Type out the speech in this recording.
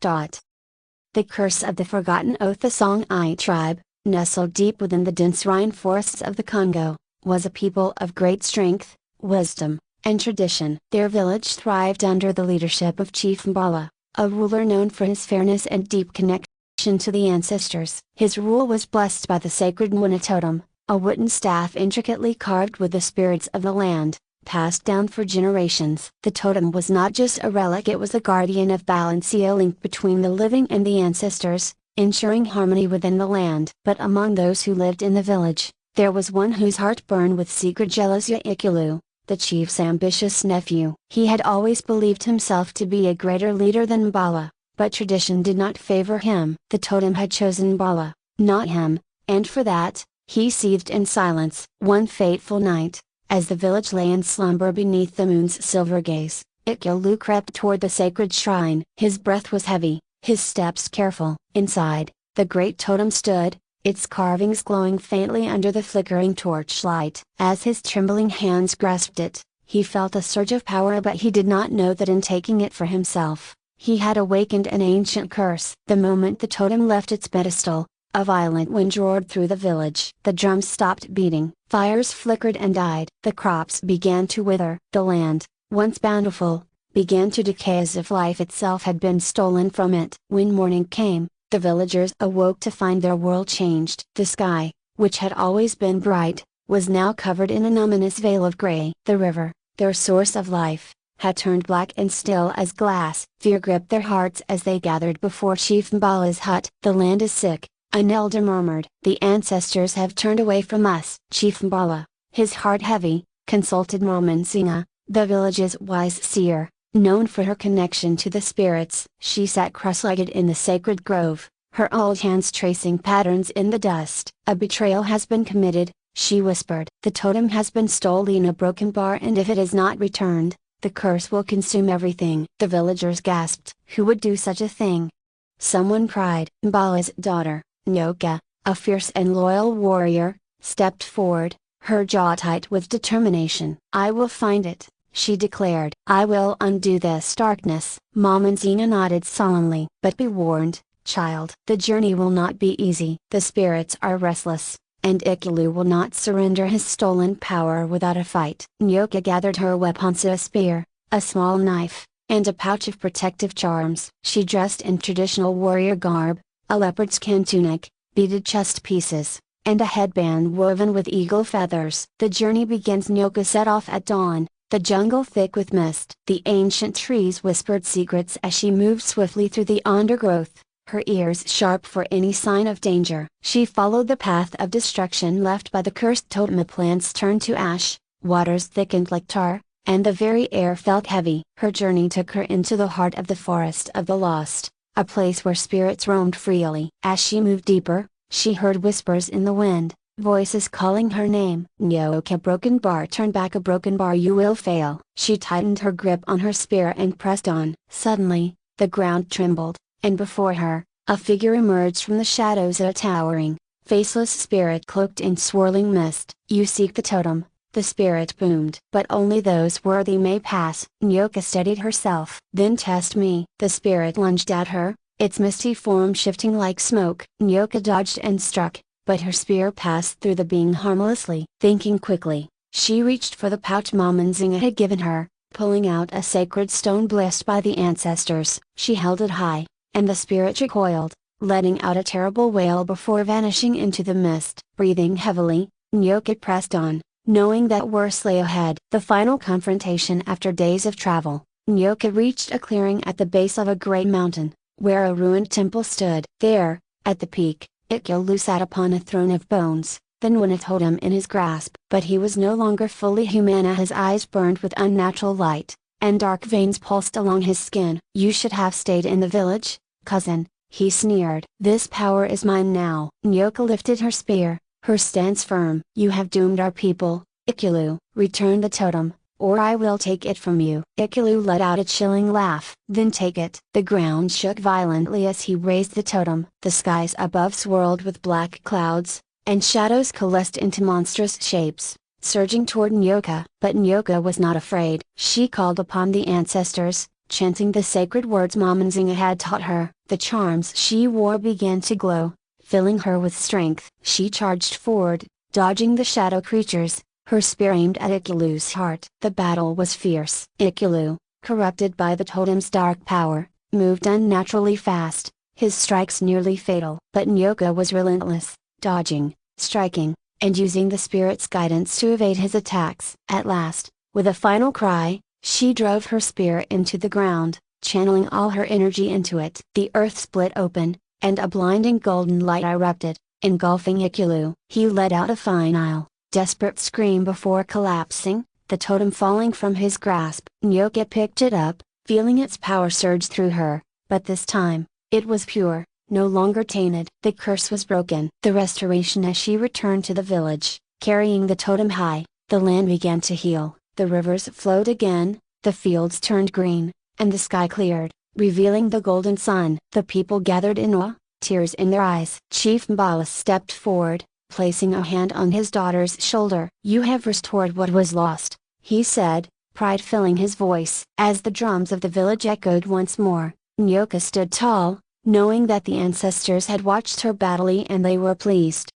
The curse of the forgotten oath. The Songye tribe, nestled deep within the dense Rhine forests of the Congo, was a people of great strength, wisdom, and tradition. Their village thrived under the leadership of Chief Mbala, a ruler known for his fairness and deep connection to the ancestors. His rule was blessed by the sacred Nwina totem, a wooden staff intricately carved with the spirits of the land, passed down for generations. The totem was not just a relic, it was a guardian of balance, a link between the living and the ancestors, ensuring harmony within the land. But among those who lived in the village, there was one whose heart burned with secret jealousy: Ikulu, the chief's ambitious nephew. He had always believed himself to be a greater leader than Mbala, but tradition did not favor him. The totem had chosen Mbala, not him, and for that, he seethed in silence. One fateful night, as the village lay in slumber beneath the moon's silver gaze, Ikulu crept toward the sacred shrine. His breath was heavy, his steps careful. Inside, the great totem stood, its carvings glowing faintly under the flickering torchlight. As his trembling hands grasped it, he felt a surge of power, but he did not know that in taking it for himself, he had awakened an ancient curse. The moment the totem left its pedestal, a violent wind roared through the village. The drums stopped beating, fires flickered and died. The crops began to wither. The land, once bountiful, began to decay as if life itself had been stolen from it. When morning came, the villagers awoke to find their world changed. The sky, which had always been bright, was now covered in an ominous veil of gray. The river, their source of life, had turned black and still as glass. Fear gripped their hearts as they gathered before Chief Mbala's hut. "The land is sick," an elder murmured. "The ancestors have turned away from us." Chief Mbala, his heart heavy, consulted Nyoka, the village's wise seer, known for her connection to the spirits. She sat cross-legged in the sacred grove, her old hands tracing patterns in the dust. "A betrayal has been committed," she whispered. "The totem has been stolen in a broken bar, and if it is not returned, the curse will consume everything." The villagers gasped. Who would do such a thing? Someone cried. Mbala's daughter, Nyoka, a fierce and loyal warrior, stepped forward, her jaw tight with determination. "I will find it," she declared. "I will undo this darkness." Nyoka nodded solemnly. "But be warned, child. The journey will not be easy. The spirits are restless, and Ikulu will not surrender his stolen power without a fight." Nyoka gathered her weapons: a spear, a small knife, and a pouch of protective charms. She dressed in traditional warrior garb, a leopard skin tunic, beaded chest pieces, and a headband woven with eagle feathers. "The journey begins." Nyoka set off at dawn, the jungle thick with mist. The ancient trees whispered secrets as she moved swiftly through the undergrowth, her ears sharp for any sign of danger. She followed the path of destruction left by the cursed totem. The plants turned to ash, waters thickened like tar, and the very air felt heavy. Her journey took her into the heart of the forest of the lost, a place where spirits roamed freely. As she moved deeper, she heard whispers in the wind, voices calling her name. "Nyoka, broken bar, turn back, a broken bar, you will fail." She tightened her grip on her spear and pressed on. Suddenly, the ground trembled, and before her, a figure emerged from the shadows, a towering, faceless spirit cloaked in swirling mist. "You seek the totem," the spirit boomed. "But only those worthy may pass." Nyoka steadied herself. "Then test me." The spirit lunged at her, its misty form shifting like smoke. Nyoka dodged and struck, but her spear passed through the being harmlessly. Thinking quickly, she reached for the pouch Nyoka had given her, pulling out a sacred stone blessed by the ancestors. She held it high, and the spirit recoiled, letting out a terrible wail before vanishing into the mist. Breathing heavily, Nyoka pressed on, knowing that worse lay ahead. The final confrontation. After days of travel, Nyoka reached a clearing at the base of a great mountain, where a ruined temple stood. There, at the peak, Ikulu sat upon a throne of bones, the Nwina totem in his grasp. But he was no longer fully human. His eyes burned with unnatural light, and dark veins pulsed along his skin. "You should have stayed in the village, cousin," he sneered. "This power is mine now." Nyoka lifted her spear, her stance firm. "You have doomed our people, Ikulu. Return the totem, or I will take it from you." Ikulu let out a chilling laugh. "Then take it." The ground shook violently as he raised the totem. The skies above swirled with black clouds, and shadows coalesced into monstrous shapes, surging toward Nyoka. But Nyoka was not afraid. She called upon the ancestors, chanting the sacred words Songe had taught her. The charms she wore began to glow, filling her with strength. She charged forward, dodging the shadow creatures, her spear aimed at Ikulu's heart. The battle was fierce. Ikulu, corrupted by the totem's dark power, moved unnaturally fast, his strikes nearly fatal. But Nyoka was relentless, dodging, striking, and using the spirit's guidance to evade his attacks. At last, with a final cry, she drove her spear into the ground, channeling all her energy into it. The earth split open, and a blinding golden light erupted, engulfing Ikulu. He let out a final, desperate scream before collapsing, the totem falling from his grasp. Nyoka picked it up, feeling its power surge through her, but this time, it was pure, no longer tainted. The curse was broken. The restoration. As she returned to the village, carrying the totem high, the land began to heal, the rivers flowed again, the fields turned green, and the sky cleared, revealing the golden sun. The people gathered in awe, tears in their eyes. Chief Mbala stepped forward, placing a hand on his daughter's shoulder. "You have restored what was lost," he said, pride filling his voice. As the drums of the village echoed once more, Nyoka stood tall, knowing that the ancestors had watched her battle and they were pleased.